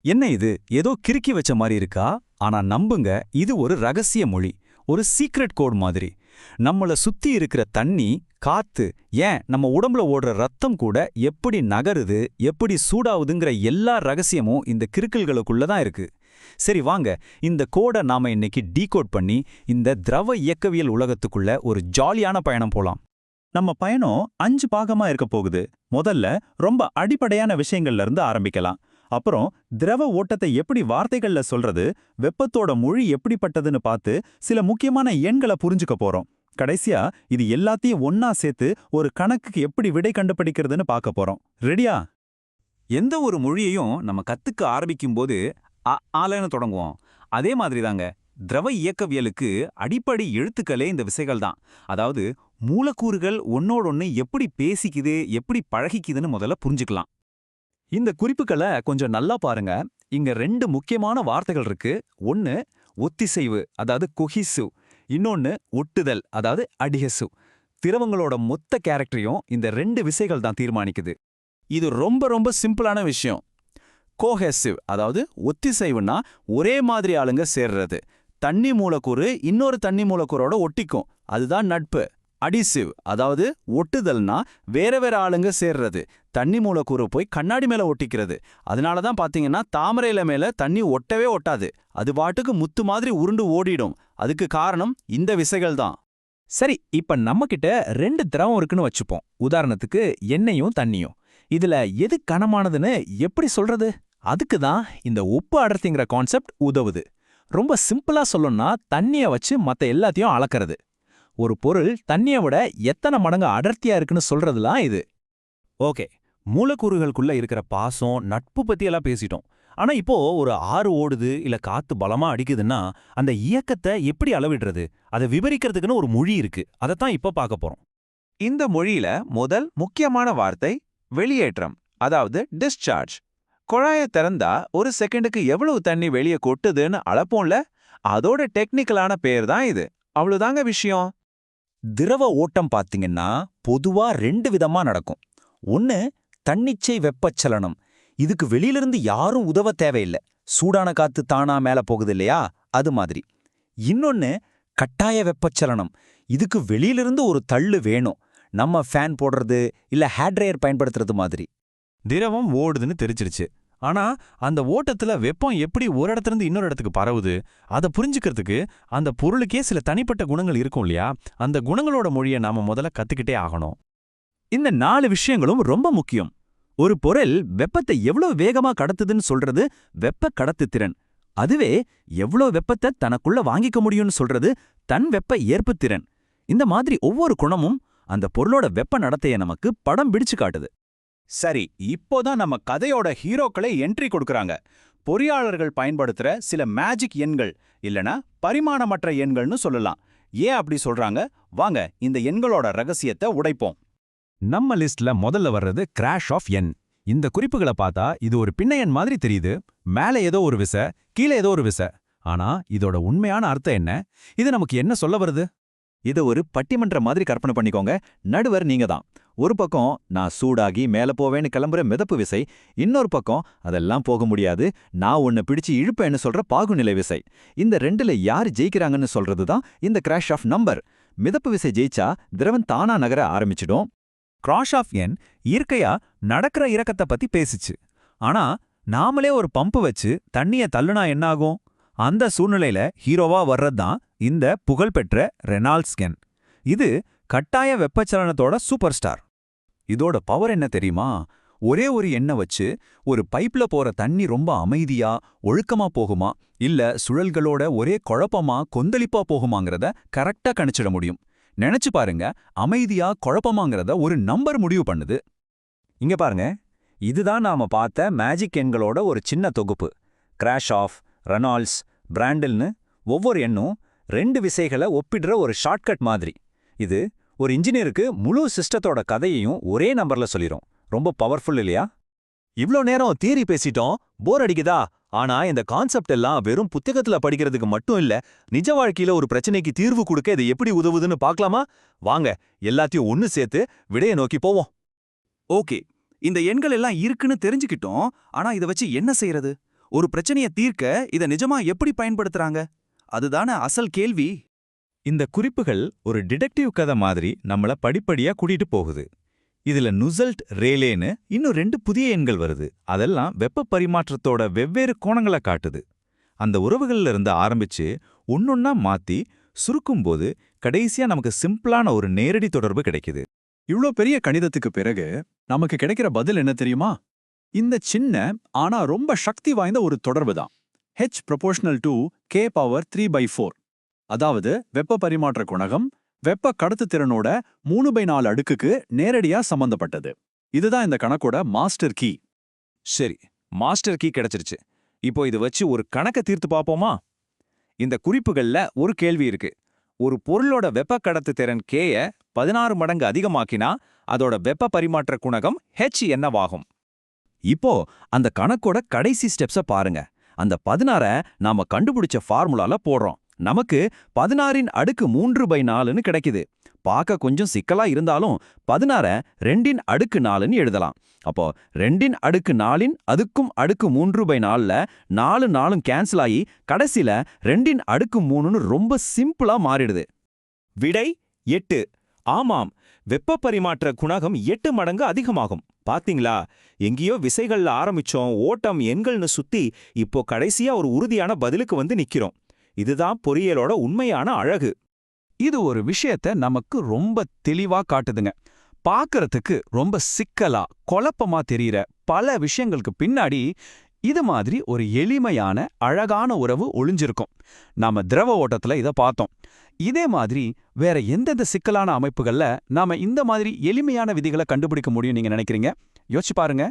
என்ன இது ஏதோ கிறுக்கி வச்ச மாதிரி இருக்கா? ஆனா நம்புங்க, இது ஒரு ரகசிய மொழி, ஒரு சீக்ரெட் கோட் மாதிரி. நம்மள சுத்தி இருக்கிற தண்ணி, காத்து, ஏன் நம்ம உடம்புல ஓடுற ரத்தம் கூட எப்படி நகருது, எப்படி சூடாவுதுங்கிற எல்லா ரகசியமும் இந்த கிறுக்கல்களுக்குள்ள தான் இருக்கு. சரி வாங்க, இந்த கோடை நாம இன்னைக்கு டீகோட் பண்ணி இந்த திரவ இயக்கவியல் உலகத்துக்குள்ள ஒரு ஜாலியான பயணம் போலாம். நம்ம பயணம் 5 பாகமா இருக்க போகுது. முதல்ல ரொம்ப அடிப்படையான விஷயங்கள்ல இருந்து ஆரம்பிக்கலாம். அப்புறம் திரவ ஓட்டத்தை எப்படி வார்த்தைகள்ல சொல்றது, வெப்பத்தோட மொழி எப்படிப்பட்டதுன்னு பார்த்து சில முக்கியமான எண்களை புரிஞ்சுக்க போறோம். கடைசியா இது எல்லாத்தையும் ஒன்னா சேர்த்து ஒரு கணக்குக்கு எப்படி விடை கண்டுபிடிக்கிறதுன்னு பார்க்க போறோம். ரெடியா? எந்த ஒரு மொழியையும் நம்ம கத்துக்க ஆரம்பிக்கும்போது ஆலன்னு தொடங்குவோம். அதே மாதிரி தாங்க, திரவ இயக்கவியலுக்கு அடிப்படை எழுத்துக்களே இந்த விசைகள் தான். அதாவது மூலக்கூறுகள் ஒன்னோடொன்னு எப்படி பேசிக்குது, எப்படி பழகிக்குதுன்னு முதல்ல புரிஞ்சுக்கலாம். இந்த குறிப்புகளை கொஞ்சம் நல்லா பாருங்க. இங்க 2 முக்கியமான வார்த்தைகள் இருக்கு. ஒன்னு ஒத்திசைவு, அதாவது கொஹிசிவ். இன்னொன்னு ஒட்டுதல், அதாவது அடிஹெசிவ். திரவங்களோட மொத்த கேரக்டரையும் இந்த 2 விசைகள் தான் தீர்மானிக்குது. இது ரொம்ப ரொம்ப சிம்பிளான விஷயம். கோஹெசிவ், அதாவது ஒத்திசைவுன்னா ஒரே மாதிரி ஆளுங்க சேர்றது. தண்ணி மூலக்கூறு இன்னொரு தண்ணி மூலக்கூறோட ஒட்டிக்கும், அதுதான் நட்பு. அடிசிவ், அதாவது ஒட்டுதல்னா வேற வேற ஆளுங்க சேர்றது. தண்ணி மூலக்கூறு போய் கண்ணாடி மேல ஒட்டிக்கிறது. அதனால தான் பாத்தீங்கன்னா தாமரையில மேல தண்ணி ஒட்டவே ஒட்டாது, அது பாட்டுக்கு முத்து மாதிரி உருண்டு ஓடிடும். அதுக்கு காரணம் இந்த விசைகள் தான். சரி, இப்ப நம்மகிட்ட 2 திரவம் இருக்குன்னு வச்சுப்போம். உதாரணத்துக்கு எண்ணெயும் தண்ணியும். இதுல எது கனமானதுன்னு எப்படி சொல்றது? அதுக்கு தான் இந்த உப்பு அடர்த்திங்கிற கான்செப்ட் உதவுது. ரொம்ப சிம்பிளா சொல்லணும்னா தண்ணிய வச்சு மத்த எல்லாத்தையும் அளக்கிறது. ஒரு பொருள் தண்ணிய விட எத்தனை மடங்கு அடர்த்தியா இருக்குன்னு சொல்றதுலாம் இது. ஓகே, மூலக்கூறுகளுக்குள்ள இருக்கிற பாசம், நட்பு பத்தி எல்லாம் பேசிட்டோம். ஆனா இப்போ ஒரு ஆறு ஓடுது, இல்ல காத்து பலமா அடிக்குதுன்னா அந்த இயக்கத்தை எப்படி அளவிடுறது? அதை விவரிக்கிறதுக்குன்னு ஒரு மொழி இருக்கு. அதைத்தான் இப்ப பார்க்க போறோம். இந்த மொழியில முதல் முக்கியமான வார்த்தை வெளியேற்றம், அதாவது டிஸ்சார்ஜ். குழாயை திறந்தா ஒரு செகண்டுக்கு எவ்வளவு தண்ணி வெளியே கொட்டுதுன்னு அளப்போம்ல, அதோட டெக்னிக்கலான பேர் தான் இது. அவ்வளவுதாங்க விஷயம். திரவ ஓட்டம் பாத்தீங்கன்னா பொதுவா 2 விதமா நடக்கும். ஒன்னு தன்னிச்சை வெப்பச்சலனம். இதுக்கு வெளியிலிருந்து யாரும் உதவ தேவையில்லை, சூடான காத்து தானா மேல போகுது இல்லையா, அது மாதிரி. இன்னொன்னு கட்டாய வெப்பச்சலனம். இதுக்கு வெளியிலிருந்து ஒரு தள்ளு வேணும், நம்ம ஃபேன் போடுறது இல்ல ஹேர் ட்ரையர் பயன்படுத்துறது மாதிரி. திரவம் ஓடுதுன்னு தெரிஞ்சிருச்சு. ஆனா அந்த ஓட்டத்துல வெப்பம் எப்படி ஒரு இடத்துல இருந்து இன்னொரு இடத்துக்கு பரவுது, அதை புரிஞ்சுக்கிறதுக்கு அந்த பொருளுக்கே சில தனிப்பட்ட குணங்கள் இருக்கும் இல்லையா? அந்த குணங்களோட மொழியை நாம முதல்ல கத்துக்கிட்டே ஆகணும். இந்த 4 விஷயங்களும் ரொம்ப முக்கியம். ஒரு பொருள் வெப்பத்தை எவ்வளவு வேகமா கடத்துதுன்னு சொல்றது வெப்ப கடத்துத்திறன். அதுவே எவ்வளவு வெப்பத்தை தனக்குள்ள வாங்கிக்க முடியும்னு சொல்றது தன் வெப்ப ஏற்புத்திறன். இந்த மாதிரி ஒவ்வொரு குணமும் அந்த பொருளோட வெப்ப நடத்தைய நமக்கு படம் பிடிச்சு காட்டுது. சரி, இப்போதான் நம்ம கதையோட ஹீரோக்களை என்ட்ரி கொடுக்கறாங்க. பொறியாளர்கள் பயன்படுத்துற சில மேஜிக் எண்கள், இல்லனா பரிமாணமற்ற எண்கள்னு சொல்லலாம். ஏன் அப்படி சொல்றாங்க? வாங்க இந்த எண்களோட ரகசியத்தை உடைப்போம். நம்ம லிஸ்ட்ல முதல்ல வர்றது கிராஷ் ஆஃப் எண். இந்த குறிப்புகளை பார்த்தா இது ஒரு பின்ன மாதிரி தெரியுது. மேலே ஏதோ ஒரு விசை, கீழே ஏதோ ஒரு விசை. ஆனா இதோட உண்மையான அர்த்தம் என்ன? இது நமக்கு என்ன சொல்ல வருது? இதை ஒரு பட்டிமன்ற மாதிரி கற்பனை பண்ணிக்கோங்க. நடுவர் நீங்க தான். ஒரு பக்கம் நான் சூடாகி மேல போவேன்னு கிளம்புற மிதப்பு விசை, இன்னொரு பக்கம் அதெல்லாம் போக முடியாது, நான் உன்னை பிடிச்சு இழுப்பேன்னு சொல்ற பாகுநிலை விசை. இந்த 2ல யார் ஜெயிக்கிறாங்கன்னு சொல்றது தான் இந்த கிராஷ் ஆஃப் நம்பர். மிதப்பு விசை ஜெயிச்சா திரவன் தானா நகர ஆரம்பிச்சிடும். கிராஷ் ஆஃப் எண் இயற்கையா நடக்கிற இறக்கத்தை பத்தி பேசிச்சு. ஆனா நாமளே ஒரு பம்பு வச்சு தண்ணிய தள்ளுனா என்ன ஆகும்? அந்த சூழ்நிலையில ஹீரோவா வர்றதுதான் இந்த புகழ்பெற்ற ரெனால்ட்ஸ் எண். இது கட்டாய வெப்பச்சலனத்தோட சூப்பர் ஸ்டார். இதோட பவர் என்ன தெரியுமா? ஒரே ஒரு எண்ணை வச்சு ஒரு பைப்ல போற தண்ணி ரொம்ப அமைதியா ஒழுக்கமா போகுமா, இல்ல சுழல்களோட ஒரே குழப்பமா கொந்தளிப்பா போகுமாங்கிறத கரெக்டா கணிச்சிட முடியும். நினைச்சு பாருங்க, அமைதியா குழப்பமாங்கிறத ஒரு நம்பர் முடிவு பண்ணுது. இங்க பாருங்க, இதுதான் நாம பார்த்த மேஜிக் எண்களோட ஒரு சின்ன தொகுப்பு. கிராஷ் ஆஃப், ரெனால்ட்ஸ், பிராண்டில்னு ஒவ்வொரு எண்ணும் 2 விசைகளை ஒப்பிடுற ஒரு ஷார்ட்கட் மாதிரி. இது ஒரு இன்ஜினியருக்கு முழு சிஸ்டத்தோட கதையையும் ஒரே நம்பர்ல சொல்லிரும். ரொம்ப பவர்ஃபுல் இல்லையா? இவ்ளோ நேரம் தியரி பேசிட்டோம், போர் அடிக்குதா? ஆனா இந்த கான்செப்ட் எல்லாம் வெறும் புத்தகத்துல படிக்கிறதுக்கு மட்டும் இல்ல, நிஜ வாழ்க்கையில ஒரு பிரச்சனைக்கு தீர்வு கொடுக்க இது எப்படி உதவுதுன்னு பார்க்கலாமா? வாங்க எல்லாத்தையும் ஒன்னு சேர்த்து விடைய நோக்கி போவோம். ஓகே, இந்த எண்கள் எல்லாம் இருக்குன்னு தெரிஞ்சுக்கிட்டோம். ஆனா இதை வச்சு என்ன செய்யறது? ஒரு பிரச்சனைய தீர்க்க இத நிஜமா எப்படி பயன்படுத்துறாங்க? அதுதானே அசல் கேள்வி. இந்த குறிப்புகள் ஒரு டிடெக்டிவ் கதை மாதிரி நம்மள படிப்படியா கூட்டிட்டு போகுது. இதுல நுசல்ட், ரேலேன்னு இன்னும் 2 புதிய எண்கள் வருது. அதெல்லாம் வெப்ப பரிமாற்றத்தோட வெவ்வேறு கோணங்களை காட்டுது. அந்த உறவுகள்ல இருந்து ஆரம்பிச்சு ஒன்னொன்னா மாத்தி சுருக்கும்போது கடைசியா நமக்கு சிம்பிளான ஒரு நேரடி தொடர்பு கிடைக்குது. இவ்ளோ பெரிய கணிதத்துக்கு பிறகு நமக்கு கிடைக்கிற பதில் என்ன தெரியுமா? இந்த சின்ன ஆனா ரொம்ப சக்தி வாய்ந்த ஒரு தொடர்பு தான். h proportional to k power 3/4. அதாவது வெப்ப பரிமாற்ற குணகம் வெப்ப கடத்துத்திறனோட 3/4 அடுக்குக்கு நேரடியா சம்பந்தப்பட்டது. இதுதான் இந்த கணக்கோட மாஸ்டர் கீ. சரி, மாஸ்டர் கீ கிடைச்சிருச்சு. இப்போ இது வச்சு ஒரு கணக்க தீர்த்து பாப்போமா? இந்த குறிப்புகள்ல ஒரு கேள்வி இருக்கு. ஒரு பொருளோட வெப்ப கடத்து திறன் K-ய 16 மடங்கு அதிகமாக்கினா அதோட வெப்ப பரிமாற்ற குணகம் H என்னவாகும்? இப்போ அந்த கணக்கோட கடைசி ஸ்டெப்ஸ பாருங்க. அந்த 16 நாம கண்டுபிடிச்ச ஃபார்முலால போடுறோம். நமக்கு 16 அடுக்கு 3/4ன்னு கிடைக்குது. பார்க்க கொஞ்சம் சிக்கலா இருந்தாலும் 16 2 அடுக்கு 4ன்னு எழுதலாம். அப்போ 2 அடுக்கு 4 அதுக்கும் அடுக்கு 3/4ல 4 4 கேன்சல் ஆகி கடைசில 2 அடுக்கு 3ன்னு ரொம்ப சிம்பிளா மாறிடுது. விடை 8. ஆமாம், வெப்ப பரிமாற்ற குணகம் 8 மடங்கு அதிகமாகும். பாத்தீங்களா? எங்கேயோ விசைகள்ல ஆரம்பிச்சோம், ஓட்டம் எண்கள்னு சுத்தி இப்போ கடைசியா ஒரு உறுதியான பதிலுக்கு வந்து நிக்கிறோம். இதுதான் பொறியியலோட உண்மையான அழகு. இது ஒரு விஷயத்த நமக்கு ரொம்ப தெளிவா காட்டுதுங்க. பார்க்கறதுக்கு ரொம்ப சிக்கலா, குழப்பமா தெரியற பல விஷயங்களுக்கு பின்னாடி இது மாதிரி ஒரு எளிமையான, அழகான உறவு ஒளிஞ்சிருக்கும். நாம திரவ ஓட்டத்துல இத பார்த்தோம். இதே மாதிரி வேற எந்தெந்த சிக்கலான அமைப்புகள்ல நாம இந்த மாதிரி எளிமையான விதிகளை கண்டுபிடிக்க முடியும் நீங்க நினைக்கிறீங்க? யோசிச்சு பாருங்க.